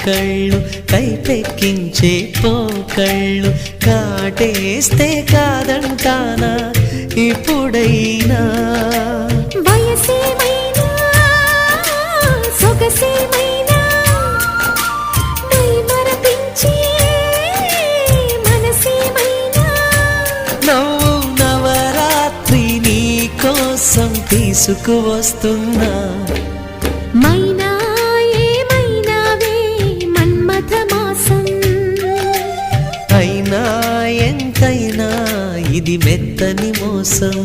కళ్ళు కైపెక్కించే పోకళ్ళు కాటేస్తే కాదంటానా ఇప్పుడైనా వయసేమైనా సొగసేమైనా మరపించే మనసేమైనా నవ్వు నవరాత్రి నీ కోసం తీసుకువస్తున్నా మైనా ఏమైనావే మన్మథ మాసం అయినా ఎంతైనా ఇది మెత్తని మోసం